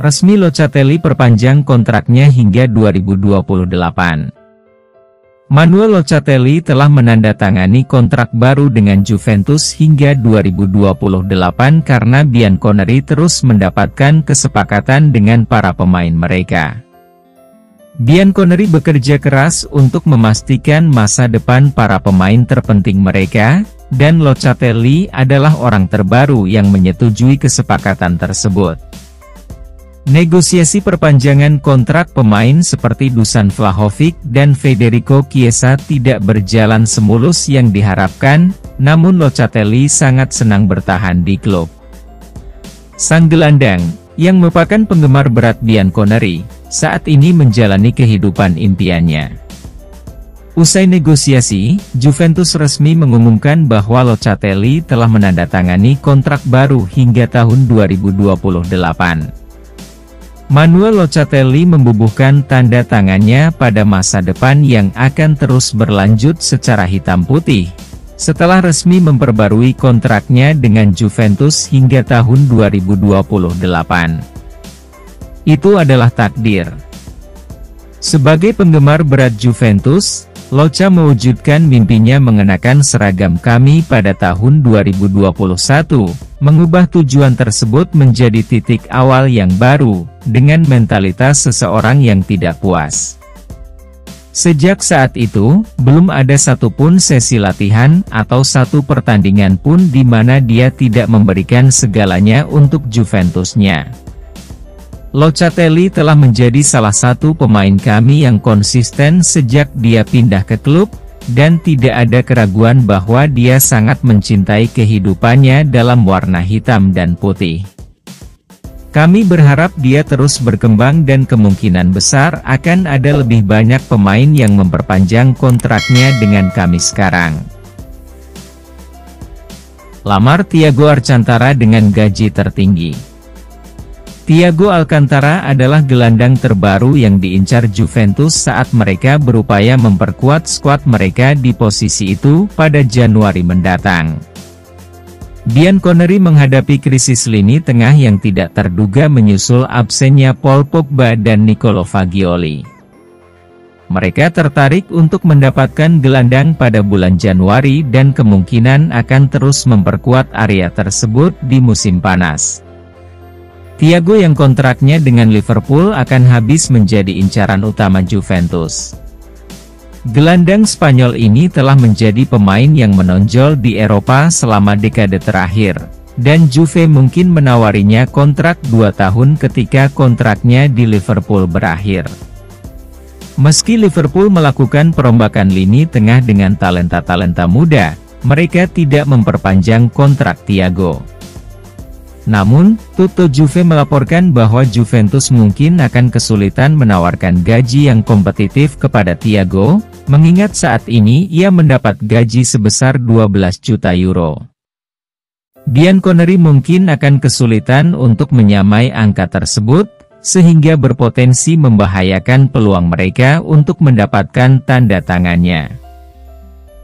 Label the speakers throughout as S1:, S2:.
S1: Resmi Locatelli perpanjang kontraknya hingga 2028. Manuel Locatelli telah menandatangani kontrak baru dengan Juventus hingga 2028 karena Bianconeri terus mendapatkan kesepakatan dengan para pemain mereka. Bianconeri bekerja keras untuk memastikan masa depan para pemain terpenting mereka, dan Locatelli adalah orang terbaru yang menyetujui kesepakatan tersebut. Negosiasi perpanjangan kontrak pemain seperti Dusan Vlahovic dan Federico Chiesa tidak berjalan semulus yang diharapkan, namun Locatelli sangat senang bertahan di klub. Sang gelandang, yang merupakan penggemar berat Bianconeri, saat ini menjalani kehidupan impiannya. Usai negosiasi, Juventus resmi mengumumkan bahwa Locatelli telah menandatangani kontrak baru hingga tahun 2028. Manuel Locatelli membubuhkan tanda tangannya pada masa depan yang akan terus berlanjut secara hitam putih, setelah resmi memperbarui kontraknya dengan Juventus hingga tahun 2028. Itu adalah takdir. Sebagai penggemar berat Juventus, Loca mewujudkan mimpinya mengenakan seragam kami pada tahun 2021, mengubah tujuan tersebut menjadi titik awal yang baru, dengan mentalitas seseorang yang tidak puas. Sejak saat itu, belum ada satupun sesi latihan atau satu pertandingan pun di mana dia tidak memberikan segalanya untuk Juventusnya. Locatelli telah menjadi salah satu pemain kami yang konsisten sejak dia pindah ke klub, dan tidak ada keraguan bahwa dia sangat mencintai kehidupannya dalam warna hitam dan putih. Kami berharap dia terus berkembang dan kemungkinan besar akan ada lebih banyak pemain yang memperpanjang kontraknya dengan kami sekarang. Lamar Thiago Alcantara dengan gaji tertinggi. Thiago Alcantara adalah gelandang terbaru yang diincar Juventus saat mereka berupaya memperkuat skuad mereka di posisi itu pada Januari mendatang. Bianconeri menghadapi krisis lini tengah yang tidak terduga menyusul absennya Paul Pogba dan Nicolo Fagioli. Mereka tertarik untuk mendapatkan gelandang pada bulan Januari dan kemungkinan akan terus memperkuat area tersebut di musim panas. Thiago yang kontraknya dengan Liverpool akan habis menjadi incaran utama Juventus. Gelandang Spanyol ini telah menjadi pemain yang menonjol di Eropa selama dekade terakhir, dan Juve mungkin menawarinya kontrak 2 tahun ketika kontraknya di Liverpool berakhir. Meski Liverpool melakukan perombakan lini tengah dengan talenta-talenta muda, mereka tidak memperpanjang kontrak Thiago. Namun, Tutto Juve melaporkan bahwa Juventus mungkin akan kesulitan menawarkan gaji yang kompetitif kepada Thiago, mengingat saat ini ia mendapat gaji sebesar 12 juta euro. Bianconeri mungkin akan kesulitan untuk menyamai angka tersebut, sehingga berpotensi membahayakan peluang mereka untuk mendapatkan tanda tangannya.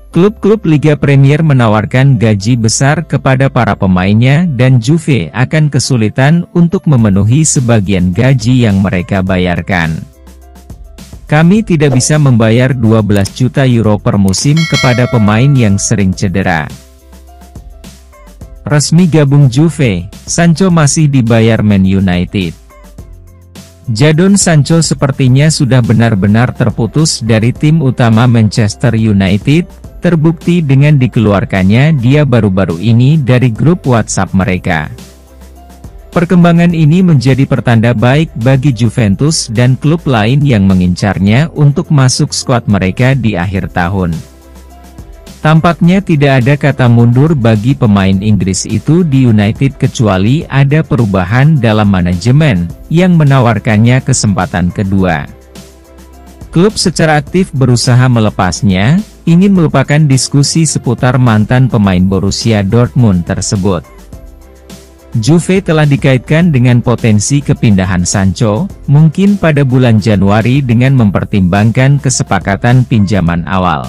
S1: Klub-klub Liga Premier menawarkan gaji besar kepada para pemainnya dan Juve akan kesulitan untuk memenuhi sebagian gaji yang mereka bayarkan. Kami tidak bisa membayar 12 juta euro per musim kepada pemain yang sering cedera. Resmi gabung Juve, Sancho masih dibayar Man United. Jadon Sancho sepertinya sudah benar-benar terputus dari tim utama Manchester United, terbukti dengan dikeluarkannya dia baru-baru ini dari grup WhatsApp mereka. Perkembangan ini menjadi pertanda baik bagi Juventus dan klub lain yang mengincarnya untuk masuk skuad mereka di akhir tahun. Tampaknya tidak ada kata mundur bagi pemain Inggris itu di United kecuali ada perubahan dalam manajemen, yang menawarkannya kesempatan kedua. Klub secara aktif berusaha melepasnya, ingin melupakan diskusi seputar mantan pemain Borussia Dortmund tersebut. Juve telah dikaitkan dengan potensi kepindahan Sancho, mungkin pada bulan Januari dengan mempertimbangkan kesepakatan pinjaman awal.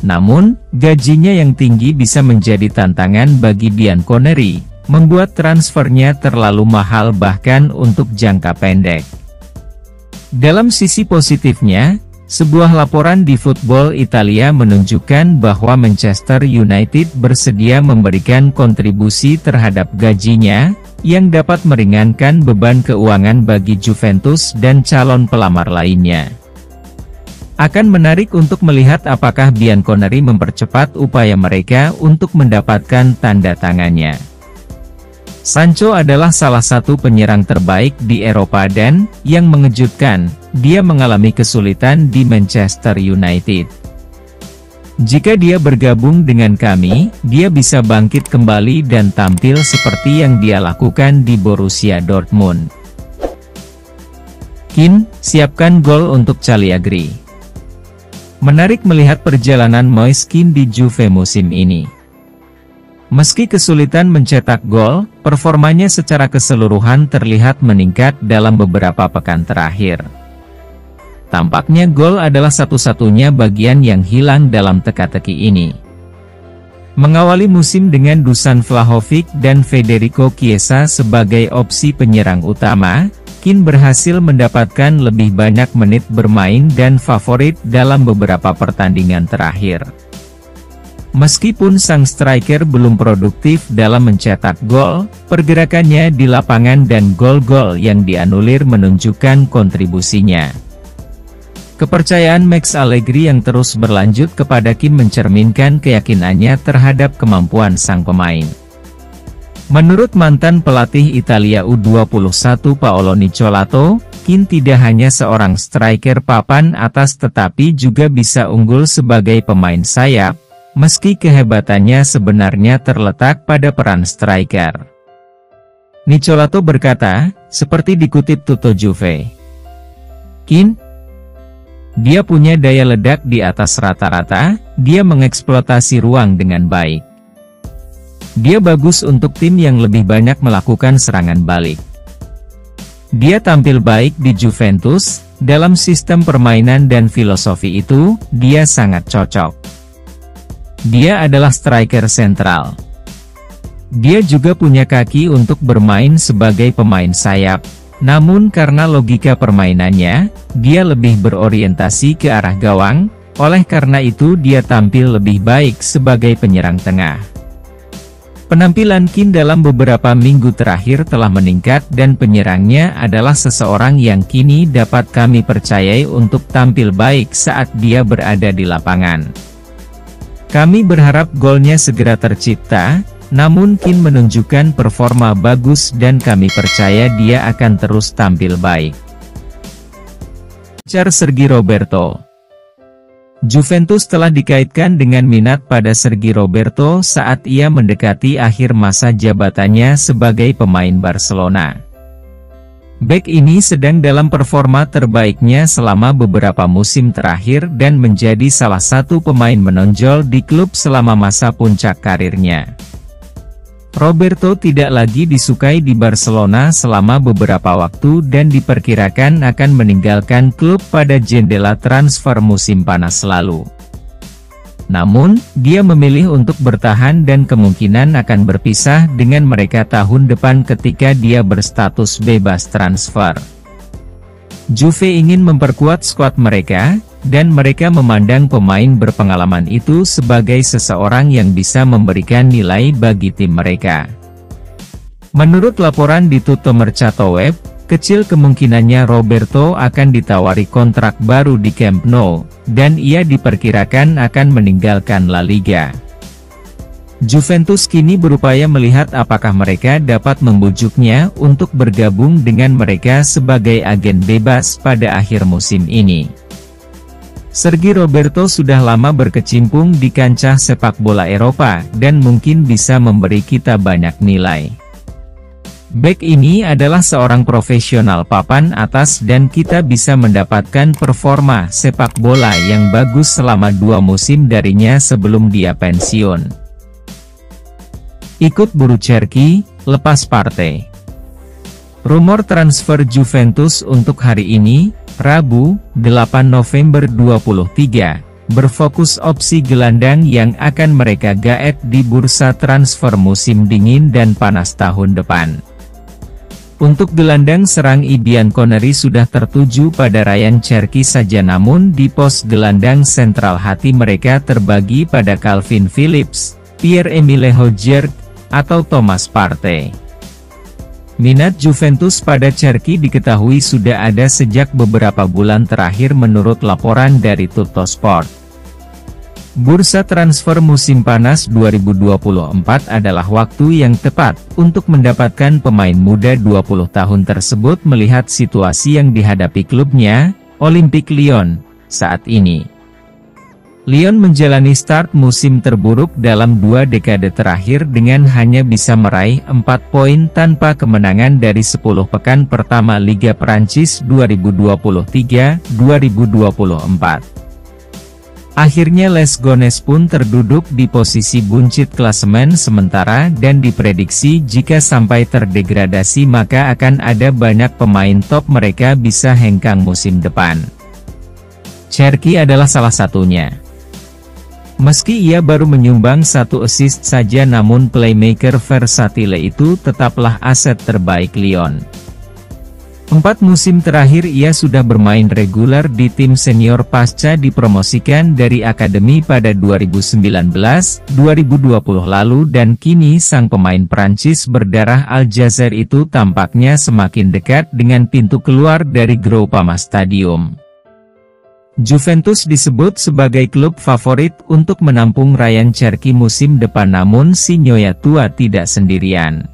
S1: Namun, gajinya yang tinggi bisa menjadi tantangan bagi Bianconeri, membuat transfernya terlalu mahal bahkan untuk jangka pendek. Dalam sisi positifnya, sebuah laporan di Football Italia menunjukkan bahwa Manchester United bersedia memberikan kontribusi terhadap gajinya, yang dapat meringankan beban keuangan bagi Juventus dan calon pelamar lainnya. Akan menarik untuk melihat apakah Bianconeri mempercepat upaya mereka untuk mendapatkan tanda tangannya. Sancho adalah salah satu penyerang terbaik di Eropa dan, yang mengejutkan, dia mengalami kesulitan di Manchester United. Jika dia bergabung dengan kami, dia bisa bangkit kembali dan tampil seperti yang dia lakukan di Borussia Dortmund. Keane, siapkan gol untuk Cagliari. Menarik melihat perjalanan Moise Keane di Juve musim ini. Meski kesulitan mencetak gol, performanya secara keseluruhan terlihat meningkat dalam beberapa pekan terakhir. Tampaknya gol adalah satu-satunya bagian yang hilang dalam teka-teki ini. Mengawali musim dengan Dusan Vlahovic dan Federico Chiesa sebagai opsi penyerang utama, Keane berhasil mendapatkan lebih banyak menit bermain dan favorit dalam beberapa pertandingan terakhir. Meskipun sang striker belum produktif dalam mencetak gol, pergerakannya di lapangan dan gol-gol yang dianulir menunjukkan kontribusinya. Kepercayaan Max Allegri yang terus berlanjut kepada Keane mencerminkan keyakinannya terhadap kemampuan sang pemain. Menurut mantan pelatih Italia U21 Paolo Nicolato, Keane tidak hanya seorang striker papan atas tetapi juga bisa unggul sebagai pemain sayap, meski kehebatannya sebenarnya terletak pada peran striker. Nicolato berkata, seperti dikutip Tutto Juve, Keane, dia punya daya ledak di atas rata-rata, dia mengeksploitasi ruang dengan baik. Dia bagus untuk tim yang lebih banyak melakukan serangan balik. Dia tampil baik di Juventus, dalam sistem permainan dan filosofi itu, dia sangat cocok. Dia adalah striker sentral. Dia juga punya kaki untuk bermain sebagai pemain sayap, namun karena logika permainannya, dia lebih berorientasi ke arah gawang, oleh karena itu dia tampil lebih baik sebagai penyerang tengah. Penampilan Keane dalam beberapa minggu terakhir telah meningkat dan penyerangnya adalah seseorang yang kini dapat kami percayai untuk tampil baik saat dia berada di lapangan. Kami berharap golnya segera tercipta, namun Keane menunjukkan performa bagus dan kami percaya dia akan terus tampil baik. Sergi Roberto. Juventus telah dikaitkan dengan minat pada Sergi Roberto saat ia mendekati akhir masa jabatannya sebagai pemain Barcelona. Bek ini sedang dalam performa terbaiknya selama beberapa musim terakhir dan menjadi salah satu pemain menonjol di klub selama masa puncak karirnya. Roberto tidak lagi disukai di Barcelona selama beberapa waktu dan diperkirakan akan meninggalkan klub pada jendela transfer musim panas lalu. Namun, dia memilih untuk bertahan dan kemungkinan akan berpisah dengan mereka tahun depan ketika dia berstatus bebas transfer. Juve ingin memperkuat skuad mereka, dan mereka memandang pemain berpengalaman itu sebagai seseorang yang bisa memberikan nilai bagi tim mereka. Menurut laporan di Tutto Mercato Web, kecil kemungkinannya Roberto akan ditawari kontrak baru di Camp Nou, dan ia diperkirakan akan meninggalkan La Liga. Juventus kini berupaya melihat apakah mereka dapat membujuknya untuk bergabung dengan mereka sebagai agen bebas pada akhir musim ini. Sergi Roberto sudah lama berkecimpung di kancah sepak bola Eropa dan mungkin bisa memberi kita banyak nilai. Bek ini adalah seorang profesional papan atas dan kita bisa mendapatkan performa sepak bola yang bagus selama 2 musim darinya sebelum dia pensiun. Ikut buru Cherki, lepas partai. Rumor transfer Juventus untuk hari ini, Rabu, 8 November 2023, berfokus opsi gelandang yang akan mereka gaet di bursa transfer musim dingin dan panas tahun depan. Untuk gelandang serang Ibian Connery sudah tertuju pada Ryan Cherki saja, namun di pos gelandang sentral hati mereka terbagi pada Calvin Phillips, Pierre-Emile Hojbjerg, atau Thomas Partey. Minat Juventus pada Cherki diketahui sudah ada sejak beberapa bulan terakhir menurut laporan dari Tuttosport. Bursa transfer musim panas 2024 adalah waktu yang tepat untuk mendapatkan pemain muda 20 tahun tersebut melihat situasi yang dihadapi klubnya, Olympique Lyon, saat ini. Lyon menjalani start musim terburuk dalam 2 dekade terakhir dengan hanya bisa meraih 4 poin tanpa kemenangan dari 10 pekan pertama Liga Prancis 2023-2024. Akhirnya Les Gones pun terduduk di posisi buncit klasemen sementara dan diprediksi jika sampai terdegradasi maka akan ada banyak pemain top mereka bisa hengkang musim depan. Cherki adalah salah satunya. Meski ia baru menyumbang 1 assist saja namun playmaker versatile itu tetaplah aset terbaik Lyon. 4 musim terakhir ia sudah bermain reguler di tim senior pasca dipromosikan dari akademi pada 2019-2020 lalu dan kini sang pemain Prancis berdarah Aljazair itu tampaknya semakin dekat dengan pintu keluar dari Groupama Stadium. Juventus disebut sebagai klub favorit untuk menampung Ryan Cherki musim depan namun si Nyonya tua tidak sendirian.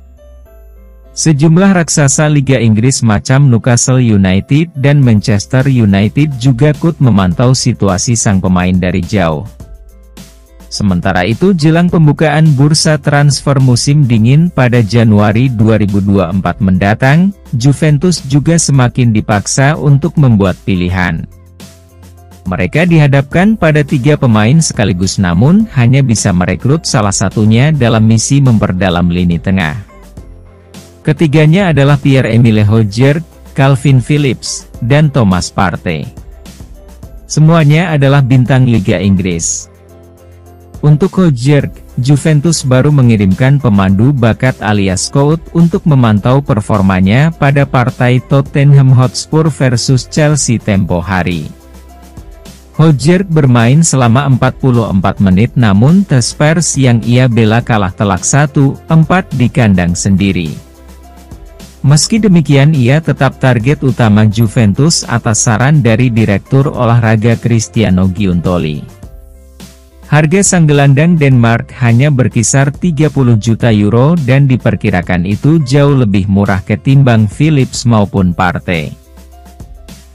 S1: Sejumlah raksasa Liga Inggris macam Newcastle United dan Manchester United juga ikut memantau situasi sang pemain dari jauh. Sementara itu jelang pembukaan bursa transfer musim dingin pada Januari 2024 mendatang, Juventus juga semakin dipaksa untuk membuat pilihan. Mereka dihadapkan pada 3 pemain sekaligus namun hanya bisa merekrut salah satunya dalam misi memperdalam lini tengah. Ketiganya adalah Pierre-Emile Hojbjerg, Calvin Phillips, dan Thomas Partey. Semuanya adalah bintang Liga Inggris. Untuk Hojbjerg, Juventus baru mengirimkan pemandu bakat alias scout untuk memantau performanya pada partai Tottenham Hotspur versus Chelsea tempo hari. Hojbjerg bermain selama 44 menit namun The Spurs yang ia bela kalah telak 1-4 di kandang sendiri. Meski demikian ia tetap target utama Juventus atas saran dari Direktur Olahraga Cristiano Giuntoli. Harga sang gelandang Denmark hanya berkisar 30 juta euro dan diperkirakan itu jauh lebih murah ketimbang Phillips maupun Partey.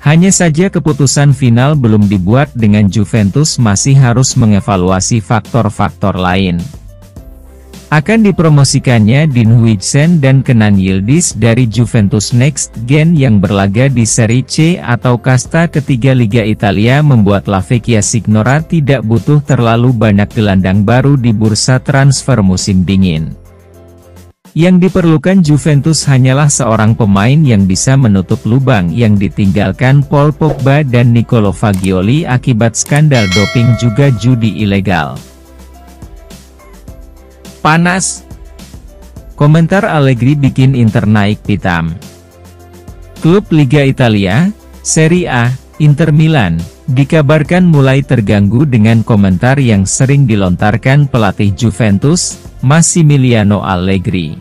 S1: Hanya saja keputusan final belum dibuat dengan Juventus masih harus mengevaluasi faktor-faktor lain. Akan dipromosikannya Dean Huijsen dan Kenan Yildiz dari Juventus Next Gen yang berlaga di Serie C atau kasta ketiga Liga Italia membuat La Vecchia Signora tidak butuh terlalu banyak gelandang baru di bursa transfer musim dingin. Yang diperlukan Juventus hanyalah seorang pemain yang bisa menutup lubang yang ditinggalkan Paul Pogba dan Nicolo Fagioli akibat skandal doping juga judi ilegal. Panas. Komentar Allegri bikin Inter naik pitam. Klub Liga Italia, Serie A, Inter Milan, dikabarkan mulai terganggu dengan komentar yang sering dilontarkan pelatih Juventus, Massimiliano Allegri.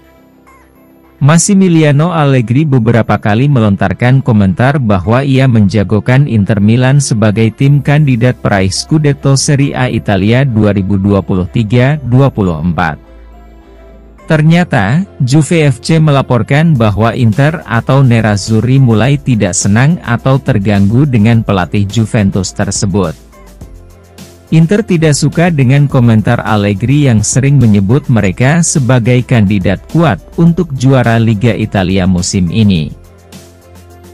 S1: Massimiliano Allegri beberapa kali melontarkan komentar bahwa ia menjagokan Inter Milan sebagai tim kandidat peraih Scudetto Serie A Italia 2023-24. Ternyata, Juve FC melaporkan bahwa Inter atau Nerazzurri mulai tidak senang atau terganggu dengan pelatih Juventus tersebut. Inter tidak suka dengan komentar Allegri yang sering menyebut mereka sebagai kandidat kuat untuk juara Liga Italia musim ini.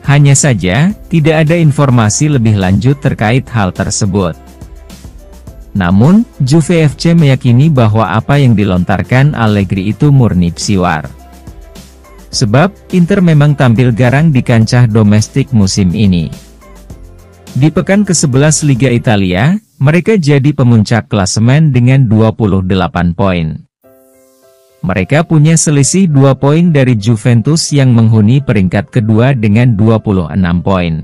S1: Hanya saja, tidak ada informasi lebih lanjut terkait hal tersebut. Namun, Juve FC meyakini bahwa apa yang dilontarkan Allegri itu murni psiwar. Sebab, Inter memang tampil garang di kancah domestik musim ini. Di pekan ke-11 Liga Italia, mereka jadi pemuncak klasemen dengan 28 poin. Mereka punya selisih 2 poin dari Juventus yang menghuni peringkat kedua dengan 26 poin.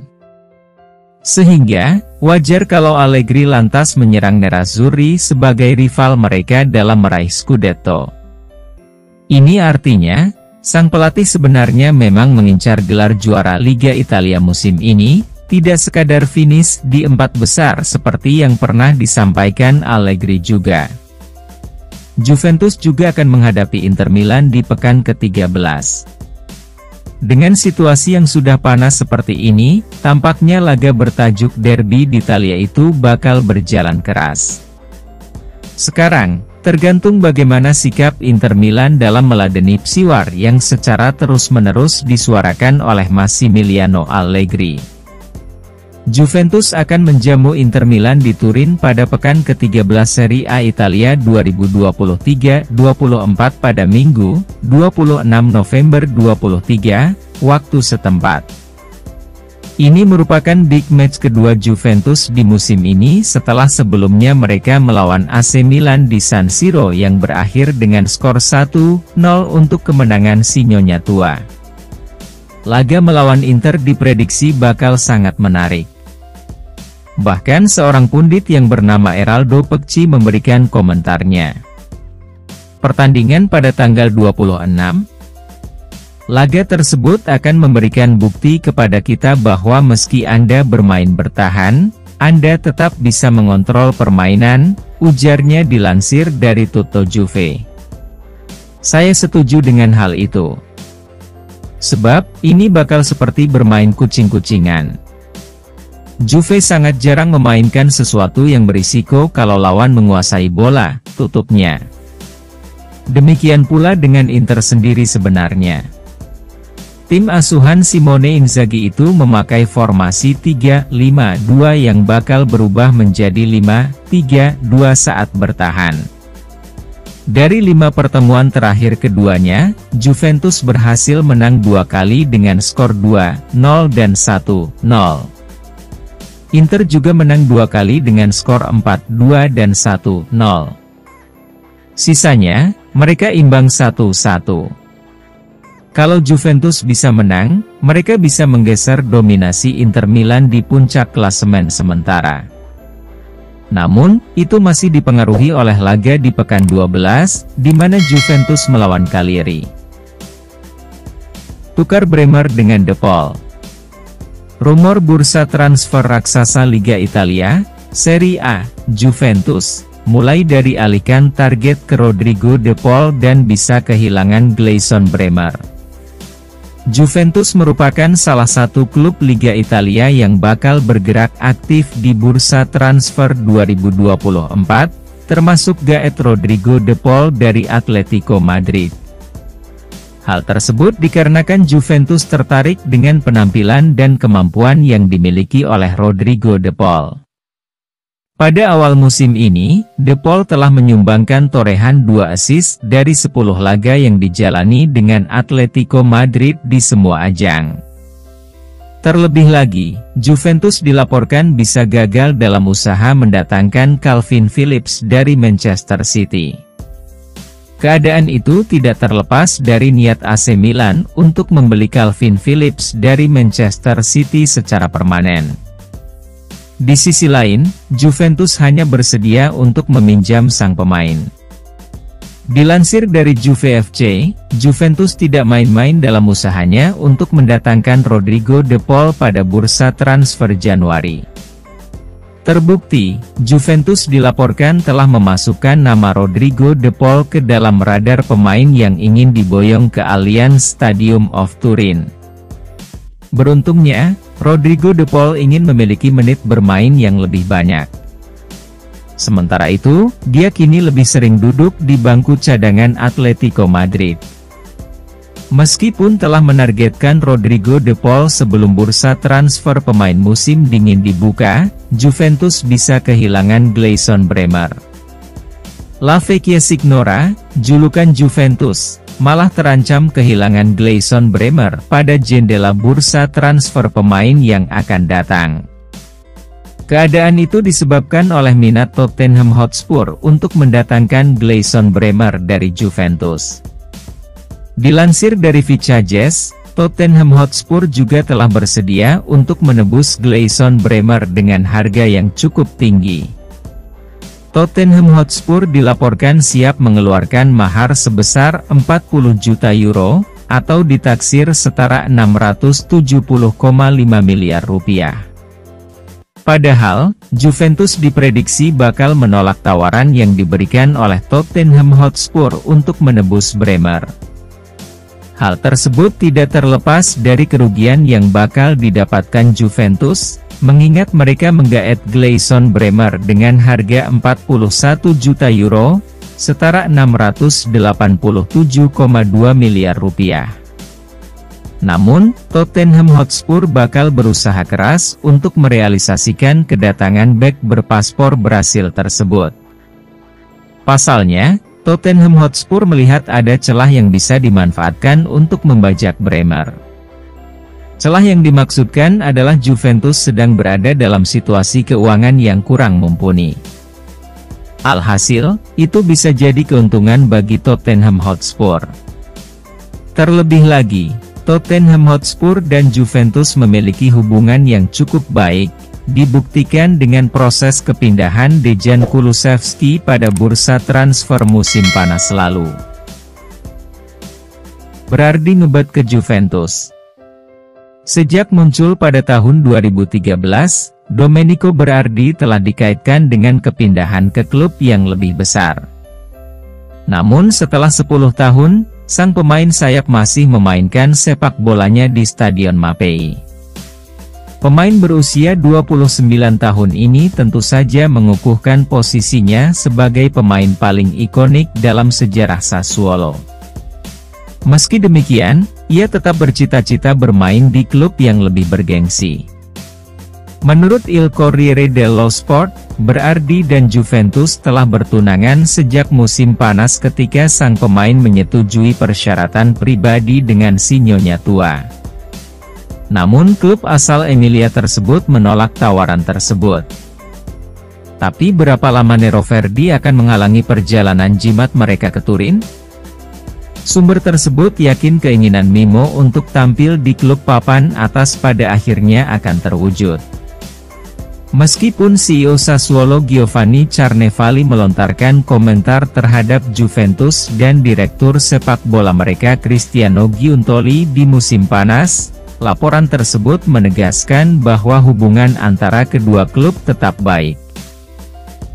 S1: Sehingga, wajar kalau Allegri lantas menyerang Nerazzurri sebagai rival mereka dalam meraih Scudetto. Ini artinya, sang pelatih sebenarnya memang mengincar gelar juara Liga Italia musim ini, tidak sekadar finish di 4 besar seperti yang pernah disampaikan Allegri juga. Juventus juga akan menghadapi Inter Milan di pekan ke-13. Dengan situasi yang sudah panas seperti ini, tampaknya laga bertajuk Derby d'Italia itu bakal berjalan keras. Sekarang, tergantung bagaimana sikap Inter Milan dalam meladeni Psiwar yang secara terus-menerus disuarakan oleh Massimiliano Allegri. Juventus akan menjamu Inter Milan di Turin pada pekan ke-13 Serie A Italia 2023-24 pada Minggu, 26 November 2023, waktu setempat. Ini merupakan big match kedua Juventus di musim ini setelah sebelumnya mereka melawan AC Milan di San Siro yang berakhir dengan skor 1-0 untuk kemenangan si Nyonya Tua. Laga melawan Inter diprediksi bakal sangat menarik. Bahkan seorang pundit yang bernama Eraldo Pecci memberikan komentarnya. Pertandingan pada tanggal 26. Laga tersebut akan memberikan bukti kepada kita bahwa meski Anda bermain bertahan, Anda tetap bisa mengontrol permainan, ujarnya dilansir dari Tutto Juve. Saya setuju dengan hal itu. Sebab, ini bakal seperti bermain kucing-kucingan. Juve sangat jarang memainkan sesuatu yang berisiko kalau lawan menguasai bola, tutupnya. Demikian pula dengan Inter sendiri sebenarnya. Tim asuhan Simone Inzaghi itu memakai formasi 3-5-2 yang bakal berubah menjadi 5-3-2 saat bertahan. Dari 5 pertemuan terakhir keduanya, Juventus berhasil menang 2 kali dengan skor 2-0 dan 1-0. Inter juga menang 2 kali dengan skor 4-2 dan 1-0. Sisanya, mereka imbang 1-1. Kalau Juventus bisa menang, mereka bisa menggeser dominasi Inter Milan di puncak klasemen sementara. Namun, itu masih dipengaruhi oleh laga di pekan 12, di mana Juventus melawan Cagliari. Tukar Bremer dengan De Paul. Rumor bursa transfer raksasa Liga Italia, Serie A, Juventus, mulai dari alihkan target ke Rodrigo De Paul dan bisa kehilangan Gleison Bremer. Juventus merupakan salah satu klub Liga Italia yang bakal bergerak aktif di bursa transfer 2024, termasuk gaet Rodrigo De Paul dari Atletico Madrid. Hal tersebut dikarenakan Juventus tertarik dengan penampilan dan kemampuan yang dimiliki oleh Rodrigo De Paul. Pada awal musim ini, De Paul telah menyumbangkan torehan 2 assist dari 10 laga yang dijalani dengan Atletico Madrid di semua ajang. Terlebih lagi, Juventus dilaporkan bisa gagal dalam usaha mendatangkan Calvin Phillips dari Manchester City. Keadaan itu tidak terlepas dari niat AC Milan untuk membeli Calvin Phillips dari Manchester City secara permanen. Di sisi lain, Juventus hanya bersedia untuk meminjam sang pemain. Dilansir dari Juve FC, Juventus tidak main-main dalam usahanya untuk mendatangkan Rodrigo De Paul pada bursa transfer Januari. Terbukti, Juventus dilaporkan telah memasukkan nama Rodrigo De Paul ke dalam radar pemain yang ingin diboyong ke Allianz Stadium of Turin. Beruntungnya, Rodrigo De Paul ingin memiliki menit bermain yang lebih banyak. Sementara itu, dia kini lebih sering duduk di bangku cadangan Atletico Madrid. Meskipun telah menargetkan Rodrigo De Paul sebelum bursa transfer pemain musim dingin dibuka, Juventus bisa kehilangan Gleison Bremer. La Vecchia Signora, julukan Juventus, malah terancam kehilangan Gleison Bremer pada jendela bursa transfer pemain yang akan datang. Keadaan itu disebabkan oleh minat Tottenham Hotspur untuk mendatangkan Gleison Bremer dari Juventus. Dilansir dari Vicajes, Tottenham Hotspur juga telah bersedia untuk menebus Gleison Bremer dengan harga yang cukup tinggi. Tottenham Hotspur dilaporkan siap mengeluarkan mahar sebesar 40 juta euro, atau ditaksir setara 670,5 miliar rupiah. Padahal, Juventus diprediksi bakal menolak tawaran yang diberikan oleh Tottenham Hotspur untuk menebus Bremer. Hal tersebut tidak terlepas dari kerugian yang bakal didapatkan Juventus, mengingat mereka menggaet Gleison Bremer dengan harga 41 juta euro, setara 687,2 miliar rupiah. Namun, Tottenham Hotspur bakal berusaha keras untuk merealisasikan kedatangan bek berpaspor Brasil tersebut. Pasalnya, Tottenham Hotspur melihat ada celah yang bisa dimanfaatkan untuk membajak Bremer. Celah yang dimaksudkan adalah Juventus sedang berada dalam situasi keuangan yang kurang mumpuni. Alhasil, itu bisa jadi keuntungan bagi Tottenham Hotspur. Terlebih lagi, Tottenham Hotspur dan Juventus memiliki hubungan yang cukup baik, dibuktikan dengan proses kepindahan Dejan Kulusevski pada bursa transfer musim panas lalu. Berardi ngebet ke Juventus. Sejak muncul pada tahun 2013, Domenico Berardi telah dikaitkan dengan kepindahan ke klub yang lebih besar. Namun setelah 10 tahun, sang pemain sayap masih memainkan sepak bolanya di Stadion Mapei. Pemain berusia 29 tahun ini tentu saja mengukuhkan posisinya sebagai pemain paling ikonik dalam sejarah Sassuolo. Meski demikian, ia tetap bercita-cita bermain di klub yang lebih bergengsi. Menurut Il Corriere dello Sport, Berardi dan Juventus telah bertunangan sejak musim panas ketika sang pemain menyetujui persyaratan pribadi dengan si nyonya tua. Namun klub asal Emilia tersebut menolak tawaran tersebut. Tapi berapa lama Nero Verdi akan menghalangi perjalanan jimat mereka ke Turin? Sumber tersebut yakin keinginan Mimo untuk tampil di klub papan atas pada akhirnya akan terwujud. Meskipun CEO Sassuolo Giovanni Carnevali melontarkan komentar terhadap Juventus dan direktur sepak bola mereka Cristiano Giuntoli di musim panas, laporan tersebut menegaskan bahwa hubungan antara kedua klub tetap baik.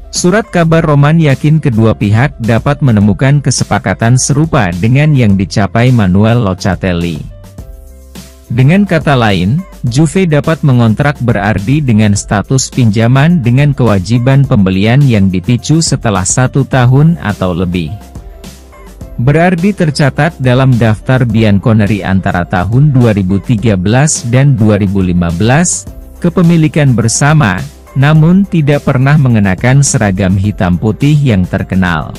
S1: Surat kabar Roman yakin kedua pihak dapat menemukan kesepakatan serupa dengan yang dicapai Manuel Locatelli. Dengan kata lain, Juve dapat mengontrak Berardi dengan status pinjaman dengan kewajiban pembelian yang dipicu setelah 1 tahun atau lebih. Berardi tercatat dalam daftar Bianconeri antara tahun 2013 dan 2015, kepemilikan bersama, namun tidak pernah mengenakan seragam hitam putih yang terkenal.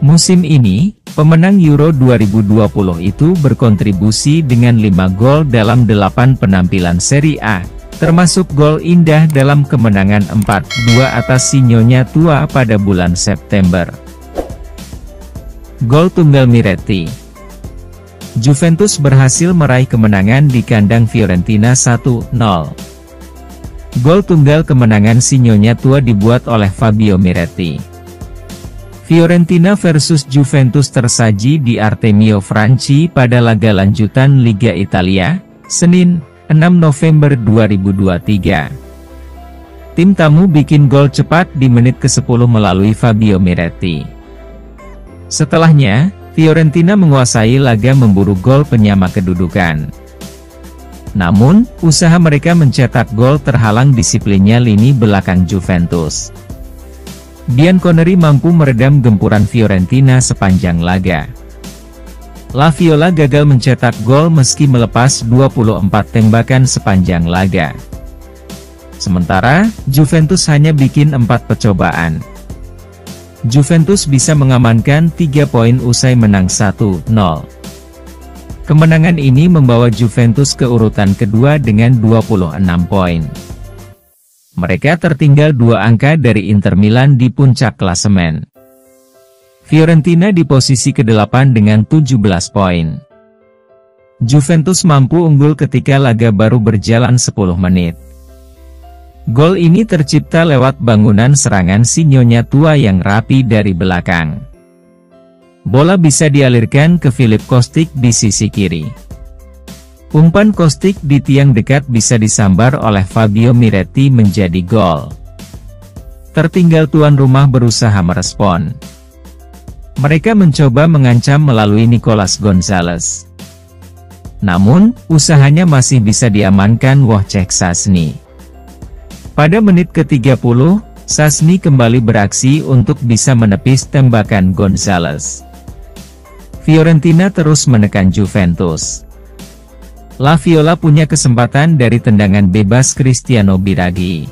S1: Musim ini, pemenang Euro 2020 itu berkontribusi dengan 5 gol dalam 8 penampilan Serie A, termasuk gol indah dalam kemenangan 4-2 atas si nyonya tua pada bulan September. Gol tunggal Miretti. Juventus berhasil meraih kemenangan di kandang Fiorentina 1-0. Gol tunggal kemenangan si nyonya tua dibuat oleh Fabio Miretti. Fiorentina versus Juventus tersaji di Artemio Franchi pada laga lanjutan Liga Italia, Senin, 6 November 2023. Tim tamu bikin gol cepat di menit ke-10 melalui Fabio Miretti. Setelahnya, Fiorentina menguasai laga memburu gol penyama kedudukan. Namun, usaha mereka mencetak gol terhalang disiplinnya lini belakang Juventus. Bianconeri mampu meredam gempuran Fiorentina sepanjang laga. La Viola gagal mencetak gol meski melepas 24 tembakan sepanjang laga. Sementara, Juventus hanya bikin 4 percobaan. Juventus bisa mengamankan 3 poin usai menang 1-0. Kemenangan ini membawa Juventus ke urutan kedua dengan 26 poin. Mereka tertinggal 2 angka dari Inter Milan di puncak klasemen. Fiorentina di posisi ke-8 dengan 17 poin. Juventus mampu unggul ketika laga baru berjalan 10 menit. Gol ini tercipta lewat bangunan serangan si Nyonya tua yang rapi dari belakang. Bola bisa dialirkan ke Filip Kostic di sisi kiri. Umpan Kostic di tiang dekat bisa disambar oleh Fabio Miretti menjadi gol. Tertinggal tuan rumah berusaha merespon. Mereka mencoba mengancam melalui Nicolas Gonzalez. Namun, usahanya masih bisa diamankan Wojciech Szczęsny. Pada menit ke-30, Szczęsny kembali beraksi untuk bisa menepis tembakan Gonzalez. Fiorentina terus menekan Juventus. La Viola punya kesempatan dari tendangan bebas Cristiano Biraghi.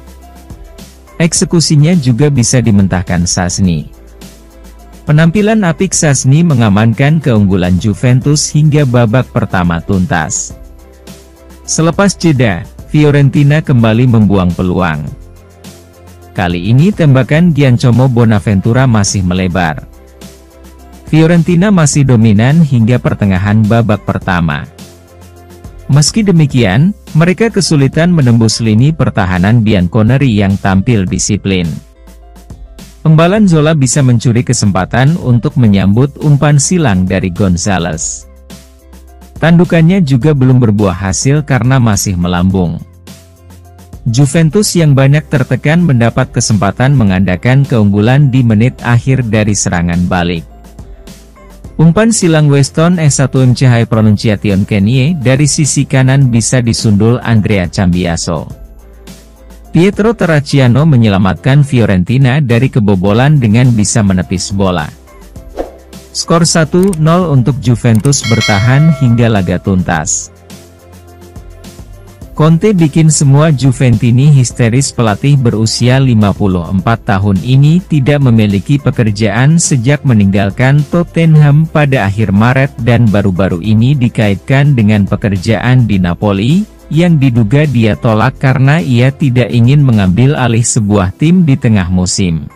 S1: Eksekusinya juga bisa dimentahkan Szczęsny. Penampilan apik Szczęsny mengamankan keunggulan Juventus hingga babak pertama tuntas. Selepas jeda, Fiorentina kembali membuang peluang. Kali ini tembakan Giancomo Bonaventura masih melebar. Fiorentina masih dominan hingga pertengahan babak pertama. Meski demikian, mereka kesulitan menembus lini pertahanan Bianconeri yang tampil disiplin. Pembalan Zola bisa mencuri kesempatan untuk menyambut umpan silang dari Gonzalez. Tandukannya juga belum berbuah hasil karena masih melambung. Juventus yang banyak tertekan mendapat kesempatan mengandalkan keunggulan di menit akhir dari serangan balik. Umpan silang Weston S1MC High Pronunciation Kenie dari sisi kanan bisa disundul Andrea Cambiaso. Pietro Terracciano menyelamatkan Fiorentina dari kebobolan dengan bisa menepis bola. Skor 1-0 untuk Juventus bertahan hingga laga tuntas. Conte bikin semua Juventini histeris. Pelatih berusia 54 tahun ini tidak memiliki pekerjaan sejak meninggalkan Tottenham pada akhir Maret dan baru-baru ini dikaitkan dengan pekerjaan di Napoli, yang diduga dia tolak karena ia tidak ingin mengambil alih sebuah tim di tengah musim.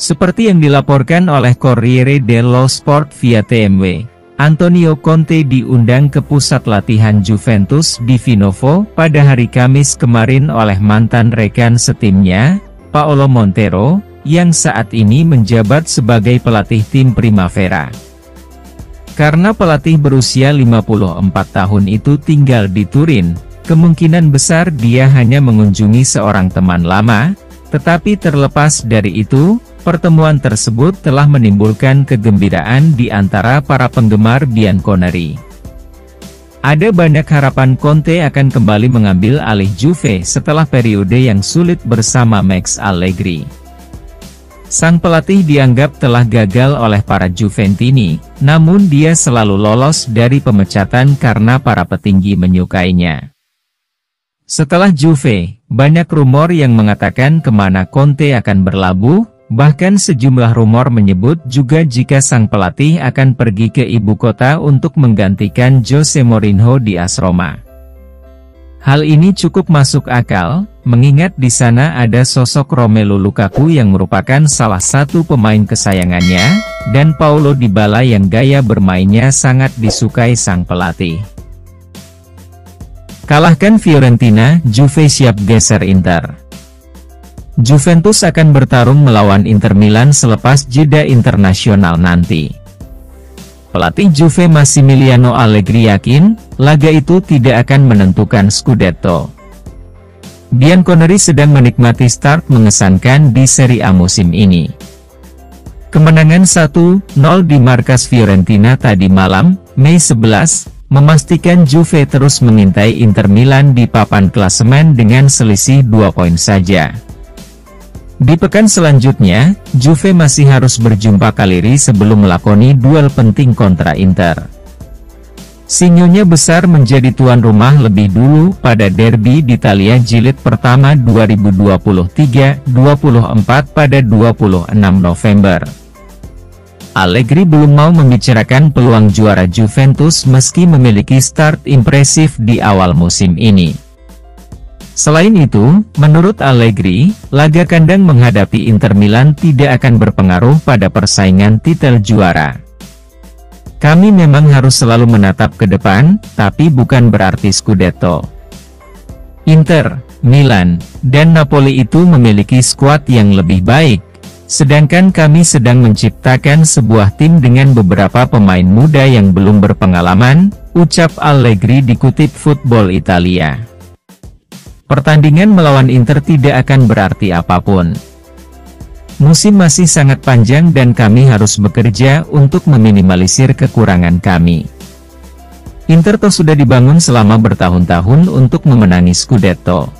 S1: Seperti yang dilaporkan oleh Corriere dello Sport via TMW, Antonio Conte diundang ke pusat latihan Juventus di Vinovo pada hari Kamis kemarin oleh mantan rekan setimnya, Paolo Montero, yang saat ini menjabat sebagai pelatih tim Primavera. Karena pelatih berusia 54 tahun itu tinggal di Turin, kemungkinan besar dia hanya mengunjungi seorang teman lama, tetapi terlepas dari itu, pertemuan tersebut telah menimbulkan kegembiraan di antara para penggemar Bianconeri. Ada banyak harapan Conte akan kembali mengambil alih Juve setelah periode yang sulit bersama Max Allegri. Sang pelatih dianggap telah gagal oleh para Juventini, namun dia selalu lolos dari pemecatan karena para petinggi menyukainya. Setelah Juve, banyak rumor yang mengatakan kemana Conte akan berlabuh, bahkan sejumlah rumor menyebut juga jika sang pelatih akan pergi ke ibu kota untuk menggantikan Jose Mourinho di AS Roma. Hal ini cukup masuk akal, mengingat di sana ada sosok Romelu Lukaku yang merupakan salah satu pemain kesayangannya, dan Paulo Dybala yang gaya bermainnya sangat disukai sang pelatih. Kalahkan Fiorentina, Juve siap geser Inter. Juventus akan bertarung melawan Inter Milan selepas jeda internasional nanti. Pelatih Juve Massimiliano Allegri yakin, laga itu tidak akan menentukan Scudetto. Bianconeri sedang menikmati start mengesankan di Serie A musim ini. Kemenangan 1-0 di markas Fiorentina tadi malam, Mei 11, memastikan Juve terus mengintai Inter Milan di papan klasemen dengan selisih 2 poin saja. Di pekan selanjutnya, Juve masih harus berjumpa Cagliari sebelum melakoni duel penting kontra Inter. Sinyonya besar menjadi tuan rumah lebih dulu pada derby d'Italia jilid pertama 2023-24 pada 26 November. Allegri belum mau membicarakan peluang juara Juventus meski memiliki start impresif di awal musim ini. Selain itu, menurut Allegri, laga kandang menghadapi Inter Milan tidak akan berpengaruh pada persaingan titel juara. Kami memang harus selalu menatap ke depan, tapi bukan berarti Scudetto. Inter, Milan, dan Napoli itu memiliki skuad yang lebih baik, sedangkan kami sedang menciptakan sebuah tim dengan beberapa pemain muda yang belum berpengalaman, ucap Allegri dikutip Football Italia. Pertandingan melawan Inter tidak akan berarti apapun. Musim masih sangat panjang dan kami harus bekerja untuk meminimalisir kekurangan kami. Inter toh sudah dibangun selama bertahun-tahun untuk memenangi Scudetto.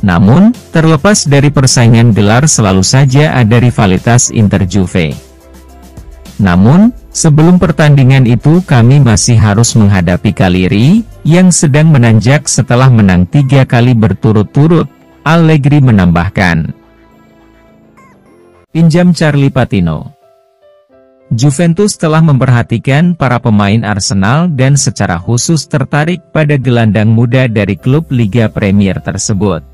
S1: Namun, terlepas dari persaingan gelar selalu saja ada rivalitas Inter-Juve. Namun, sebelum pertandingan itu kami masih harus menghadapi Cagliari, yang sedang menanjak setelah menang 3 kali berturut-turut, Allegri menambahkan. Pinjam Charlie Patino. Juventus telah memperhatikan para pemain Arsenal dan secara khusus tertarik pada gelandang muda dari klub Liga Premier tersebut.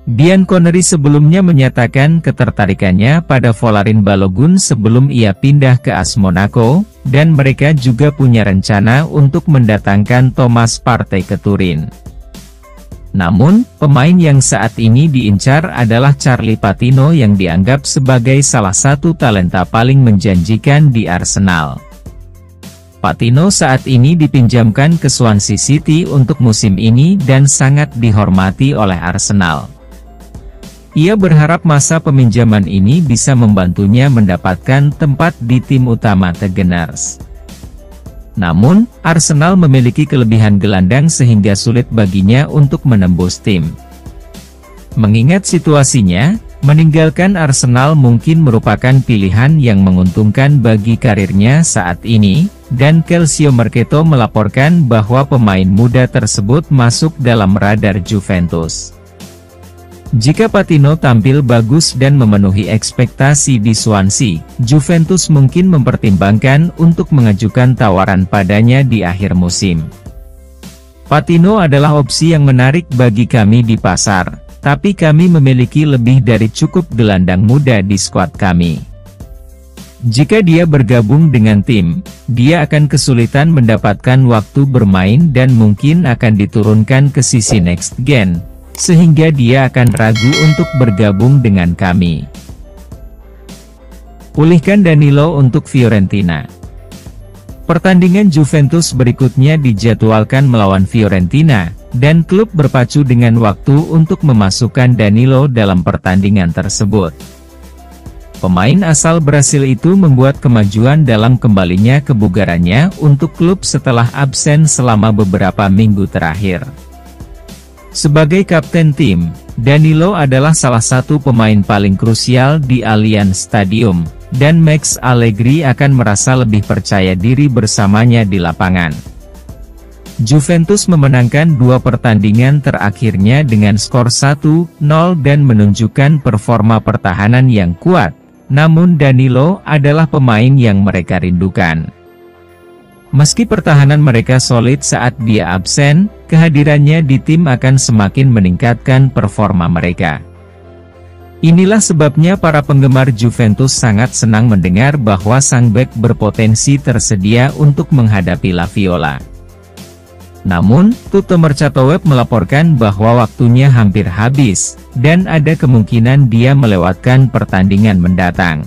S1: Bianconeri sebelumnya menyatakan ketertarikannya pada Folarin Balogun sebelum ia pindah ke AS Monaco, dan mereka juga punya rencana untuk mendatangkan Thomas Partey ke Turin. Namun, pemain yang saat ini diincar adalah Charlie Patino yang dianggap sebagai salah satu talenta paling menjanjikan di Arsenal. Patino saat ini dipinjamkan ke Swansea City untuk musim ini dan sangat dihormati oleh Arsenal. Ia berharap masa peminjaman ini bisa membantunya mendapatkan tempat di tim utama The Gunners. Namun, Arsenal memiliki kelebihan gelandang sehingga sulit baginya untuk menembus tim. Mengingat situasinya, meninggalkan Arsenal mungkin merupakan pilihan yang menguntungkan bagi karirnya saat ini, dan Calcio Mercato melaporkan bahwa pemain muda tersebut masuk dalam radar Juventus. Jika Patino tampil bagus dan memenuhi ekspektasi di Swansea, Juventus mungkin mempertimbangkan untuk mengajukan tawaran padanya di akhir musim. Patino adalah opsi yang menarik bagi kami di pasar, tapi kami memiliki lebih dari cukup gelandang muda di skuad kami. Jika dia bergabung dengan tim, dia akan kesulitan mendapatkan waktu bermain dan mungkin akan diturunkan ke sisi next gen, sehingga dia akan ragu untuk bergabung dengan kami. Pulihkan Danilo untuk Fiorentina. Pertandingan Juventus berikutnya dijadwalkan melawan Fiorentina, dan klub berpacu dengan waktu untuk memasukkan Danilo dalam pertandingan tersebut. Pemain asal Brasil itu membuat kemajuan dalam kembalinya kebugarannya untuk klub setelah absen selama beberapa minggu terakhir. Sebagai kapten tim, Danilo adalah salah satu pemain paling krusial di Allianz Stadium, dan Max Allegri akan merasa lebih percaya diri bersamanya di lapangan. Juventus memenangkan 2 pertandingan terakhirnya dengan skor 1-0 dan menunjukkan performa pertahanan yang kuat, namun Danilo adalah pemain yang mereka rindukan. Meski pertahanan mereka solid saat dia absen, kehadirannya di tim akan semakin meningkatkan performa mereka. Inilah sebabnya para penggemar Juventus sangat senang mendengar bahwa sang bek berpotensi tersedia untuk menghadapi La Viola. Namun, Tutto Mercato Web melaporkan bahwa waktunya hampir habis, dan ada kemungkinan dia melewatkan pertandingan mendatang.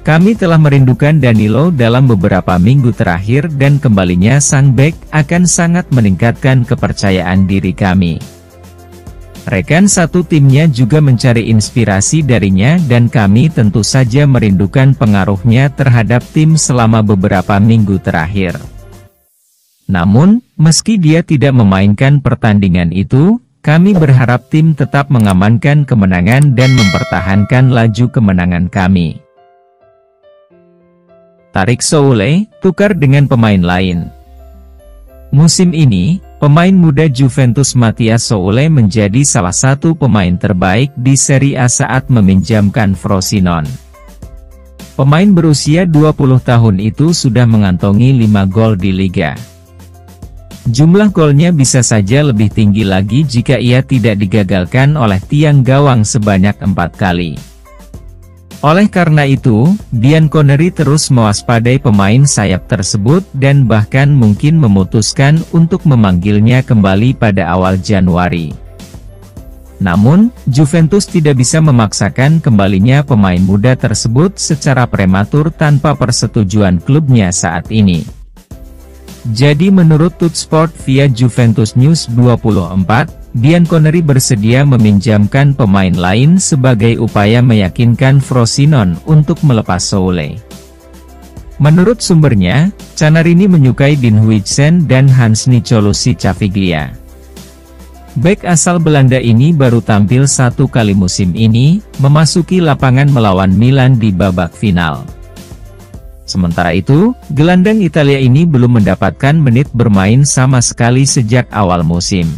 S1: Kami telah merindukan Danilo dalam beberapa minggu terakhir dan kembalinya sang bek akan sangat meningkatkan kepercayaan diri kami. Rekan satu timnya juga mencari inspirasi darinya dan kami tentu saja merindukan pengaruhnya terhadap tim selama beberapa minggu terakhir. Namun, meski dia tidak memainkan pertandingan itu, kami berharap tim tetap mengamankan kemenangan dan mempertahankan laju kemenangan kami. Tarik Soulé, tukar dengan pemain lain. Musim ini, pemain muda Juventus Mathias Soulé menjadi salah satu pemain terbaik di Serie A saat meminjamkan Frosinone. Pemain berusia 20 tahun itu sudah mengantongi 5 gol di Liga. Jumlah golnya bisa saja lebih tinggi lagi jika ia tidak digagalkan oleh tiang gawang sebanyak 4 kali. Oleh karena itu, Sean Connery terus mewaspadai pemain sayap tersebut dan bahkan mungkin memutuskan untuk memanggilnya kembali pada awal Januari. Namun, Juventus tidak bisa memaksakan kembalinya pemain muda tersebut secara prematur tanpa persetujuan klubnya saat ini. Jadi menurut Tutsport via Juventus News 24, Sean Connery bersedia meminjamkan pemain lain sebagai upaya meyakinkan Frosinone untuk melepas Soule. Menurut sumbernya, Canarini menyukai Dean Huijsen dan Hans Nicolosi Caviglia. Bek asal Belanda ini baru tampil 1 kali musim ini, memasuki lapangan melawan Milan di babak final. Sementara itu, gelandang Italia ini belum mendapatkan menit bermain sama sekali sejak awal musim.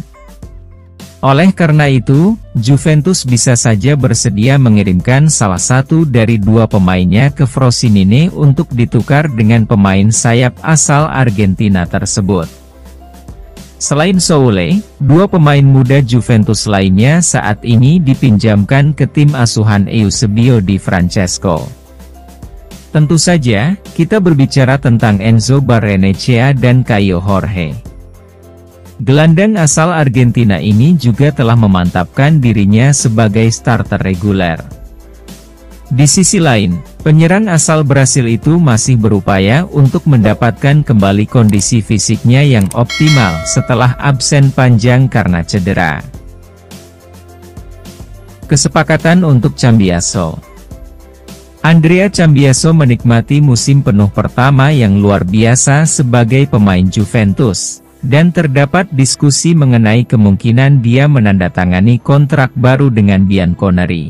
S1: Oleh karena itu, Juventus bisa saja bersedia mengirimkan salah satu dari 2 pemainnya ke Frosinone untuk ditukar dengan pemain sayap asal Argentina tersebut. Selain Soule, 2 pemain muda Juventus lainnya saat ini dipinjamkan ke tim asuhan Eusebio Di Francesco. Tentu saja, kita berbicara tentang Enzo Barrenechea dan Caio Jorge. Gelandang asal Argentina ini juga telah memantapkan dirinya sebagai starter reguler. Di sisi lain, penyerang asal Brasil itu masih berupaya untuk mendapatkan kembali kondisi fisiknya yang optimal setelah absen panjang karena cedera. Kesepakatan untuk Cambiaso. Andrea Cambiaso menikmati musim penuh pertama yang luar biasa sebagai pemain Juventus, dan terdapat diskusi mengenai kemungkinan dia menandatangani kontrak baru dengan Sean Connery.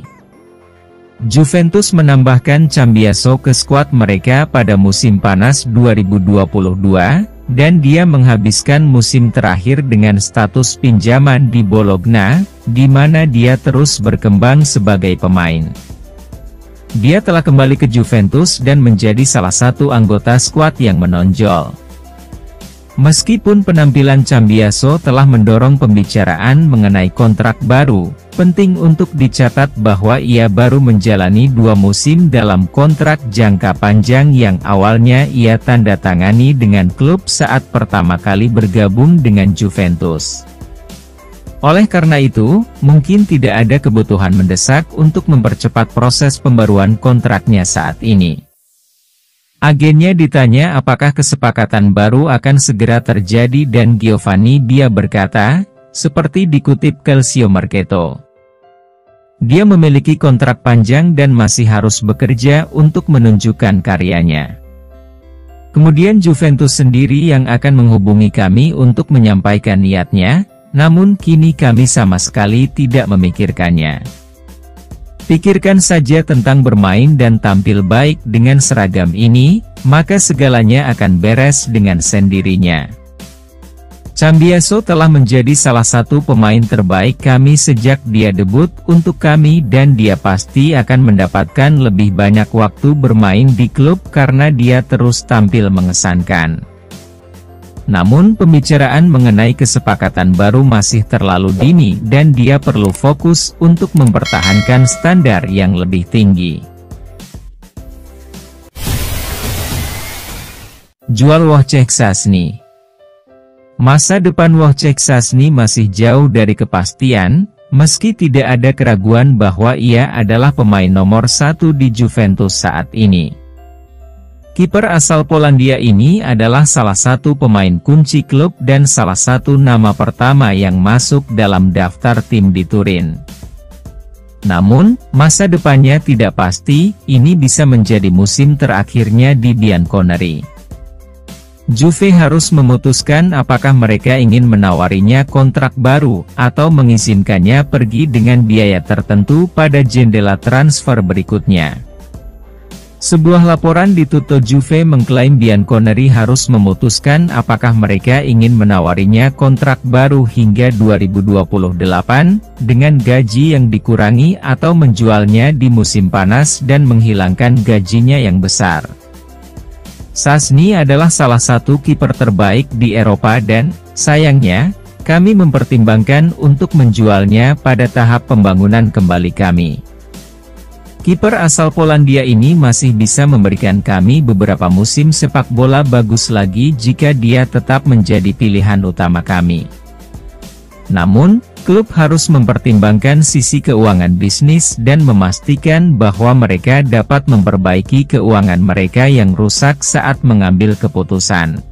S1: Juventus menambahkan Cambiaso ke skuad mereka pada musim panas 2022, dan dia menghabiskan musim terakhir dengan status pinjaman di Bologna, di mana dia terus berkembang sebagai pemain. Dia telah kembali ke Juventus dan menjadi salah satu anggota skuad yang menonjol. Meskipun penampilan Cambiaso telah mendorong pembicaraan mengenai kontrak baru, penting untuk dicatat bahwa ia baru menjalani 2 musim dalam kontrak jangka panjang yang awalnya ia tanda tangani dengan klub saat pertama kali bergabung dengan Juventus. Oleh karena itu, mungkin tidak ada kebutuhan mendesak untuk mempercepat proses pembaruan kontraknya saat ini. Agennya ditanya apakah kesepakatan baru akan segera terjadi dan Giovanni Dia berkata, seperti dikutip Calcio Mercato, dia memiliki kontrak panjang dan masih harus bekerja untuk menunjukkan karyanya. Kemudian Juventus sendiri yang akan menghubungi kami untuk menyampaikan niatnya, namun kini kami sama sekali tidak memikirkannya. Pikirkan saja tentang bermain dan tampil baik dengan seragam ini, maka segalanya akan beres dengan sendirinya. Cambiaso telah menjadi salah satu pemain terbaik kami sejak dia debut untuk kami dan dia pasti akan mendapatkan lebih banyak waktu bermain di klub karena dia terus tampil mengesankan. Namun pembicaraan mengenai kesepakatan baru masih terlalu dini dan dia perlu fokus untuk mempertahankan standar yang lebih tinggi. Jual Wojciech Szczęsny. Masa depan Wojciech Szczęsny masih jauh dari kepastian, meski tidak ada keraguan bahwa ia adalah pemain nomor 1 di Juventus saat ini. Kiper asal Polandia ini adalah salah satu pemain kunci klub dan salah satu nama pertama yang masuk dalam daftar tim di Turin. Namun, masa depannya tidak pasti, ini bisa menjadi musim terakhirnya di Sean Connery. Juve harus memutuskan apakah mereka ingin menawarinya kontrak baru, atau mengizinkannya pergi dengan biaya tertentu pada jendela transfer berikutnya. Sebuah laporan di Tutto Juve mengklaim Sean Connery harus memutuskan apakah mereka ingin menawarinya kontrak baru hingga 2028, dengan gaji yang dikurangi atau menjualnya di musim panas dan menghilangkan gajinya yang besar. Szczęsny adalah salah satu kiper terbaik di Eropa dan, sayangnya, kami mempertimbangkan untuk menjualnya pada tahap pembangunan kembali kami. Kiper asal Polandia ini masih bisa memberikan kami beberapa musim sepak bola bagus lagi jika dia tetap menjadi pilihan utama kami. Namun, klub harus mempertimbangkan sisi keuangan bisnis dan memastikan bahwa mereka dapat memperbaiki keuangan mereka yang rusak saat mengambil keputusan.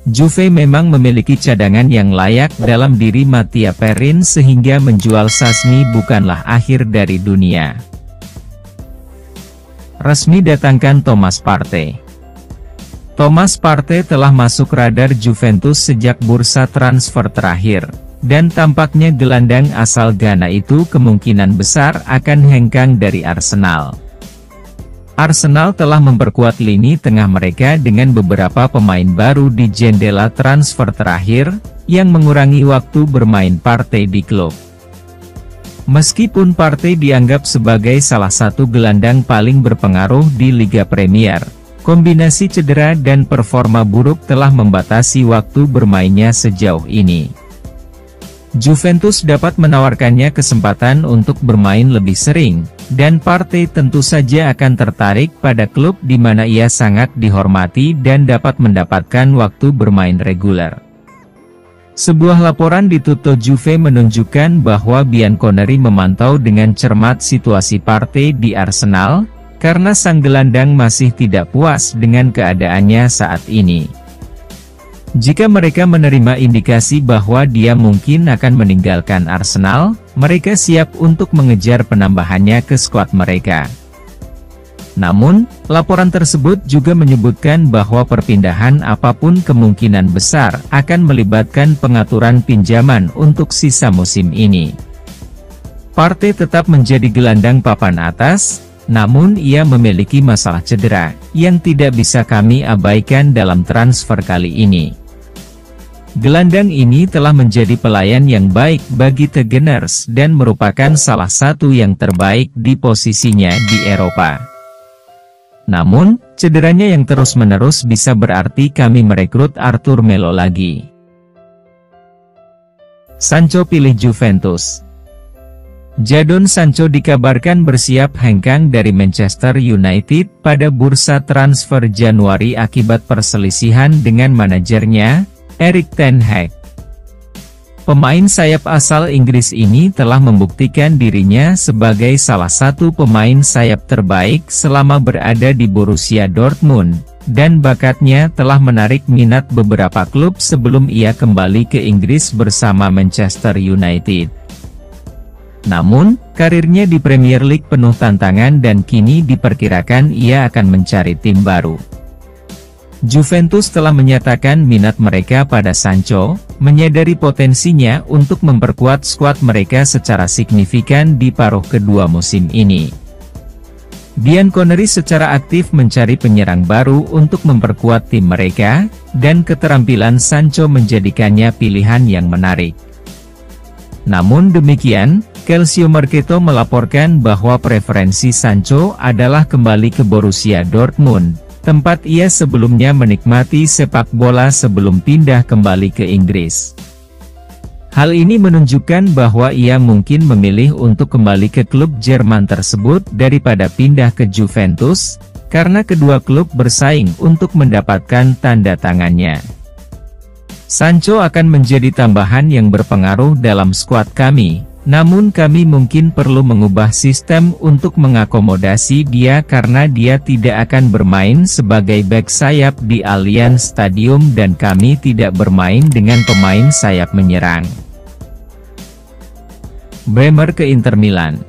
S1: Juve memang memiliki cadangan yang layak dalam diri Mattia Perin sehingga menjual Szczęsny bukanlah akhir dari dunia. Resmi datangkan Thomas Partey. Thomas Partey telah masuk radar Juventus sejak bursa transfer terakhir, dan tampaknya gelandang asal Ghana itu kemungkinan besar akan hengkang dari Arsenal. Arsenal telah memperkuat lini tengah mereka dengan beberapa pemain baru di jendela transfer terakhir, yang mengurangi waktu bermain Partey di klub. Meskipun Partey dianggap sebagai salah satu gelandang paling berpengaruh di Liga Premier, kombinasi cedera dan performa buruk telah membatasi waktu bermainnya sejauh ini. Juventus dapat menawarkannya kesempatan untuk bermain lebih sering, dan Partey tentu saja akan tertarik pada klub di mana ia sangat dihormati dan dapat mendapatkan waktu bermain reguler. Sebuah laporan di Tutto Juve menunjukkan bahwa Bianconeri memantau dengan cermat situasi Partey di Arsenal, karena sang gelandang masih tidak puas dengan keadaannya saat ini. Jika mereka menerima indikasi bahwa dia mungkin akan meninggalkan Arsenal, mereka siap untuk mengejar penambahannya ke skuad mereka. Namun, laporan tersebut juga menyebutkan bahwa perpindahan apapun kemungkinan besar akan melibatkan pengaturan pinjaman untuk sisa musim ini. Partey tetap menjadi gelandang papan atas, namun ia memiliki masalah cedera, yang tidak bisa kami abaikan dalam transfer kali ini. Gelandang ini telah menjadi pelayan yang baik bagi The Gunners dan merupakan salah satu yang terbaik di posisinya di Eropa. Namun, cederanya yang terus-menerus bisa berarti kami merekrut Arthur Melo lagi. Sancho pilih Juventus. Jadon Sancho dikabarkan bersiap hengkang dari Manchester United pada bursa transfer Januari akibat perselisihan dengan manajernya, Erik ten Hag. Pemain sayap asal Inggris ini telah membuktikan dirinya sebagai salah satu pemain sayap terbaik selama berada di Borussia Dortmund, dan bakatnya telah menarik minat beberapa klub sebelum ia kembali ke Inggris bersama Manchester United. Namun, karirnya di Premier League penuh tantangan dan kini diperkirakan ia akan mencari tim baru. Juventus telah menyatakan minat mereka pada Sancho, menyadari potensinya untuk memperkuat skuad mereka secara signifikan di paruh kedua musim ini. Bianconeri secara aktif mencari penyerang baru untuk memperkuat tim mereka, dan keterampilan Sancho menjadikannya pilihan yang menarik. Namun demikian, Calcio Mercato melaporkan bahwa preferensi Sancho adalah kembali ke Borussia Dortmund, tempat ia sebelumnya menikmati sepak bola sebelum pindah kembali ke Inggris. Hal ini menunjukkan bahwa ia mungkin memilih untuk kembali ke klub Jerman tersebut daripada pindah ke Juventus, karena kedua klub bersaing untuk mendapatkan tanda tangannya. Sancho akan menjadi tambahan yang berpengaruh dalam skuad kami. Namun kami mungkin perlu mengubah sistem untuk mengakomodasi dia karena dia tidak akan bermain sebagai bek sayap di Allianz Stadium dan kami tidak bermain dengan pemain sayap menyerang. Bremer ke Inter Milan.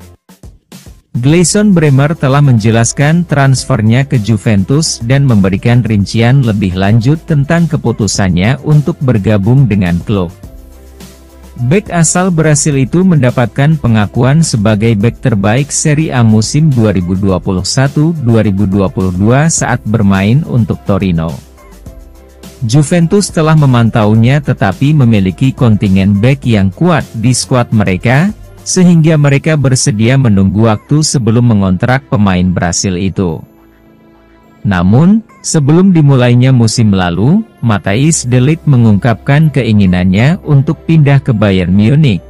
S1: Gleison Bremer telah menjelaskan transfernya ke Juventus dan memberikan rincian lebih lanjut tentang keputusannya untuk bergabung dengan klub. Bek asal Brasil itu mendapatkan pengakuan sebagai bek terbaik Serie A musim 2021-2022 saat bermain untuk Torino. Juventus telah memantaunya tetapi memiliki kontingen bek yang kuat di skuad mereka, sehingga mereka bersedia menunggu waktu sebelum mengontrak pemain Brasil itu. Namun, Sebelum dimulainya musim lalu, Matthijs de Ligt mengungkapkan keinginannya untuk pindah ke Bayern Munich.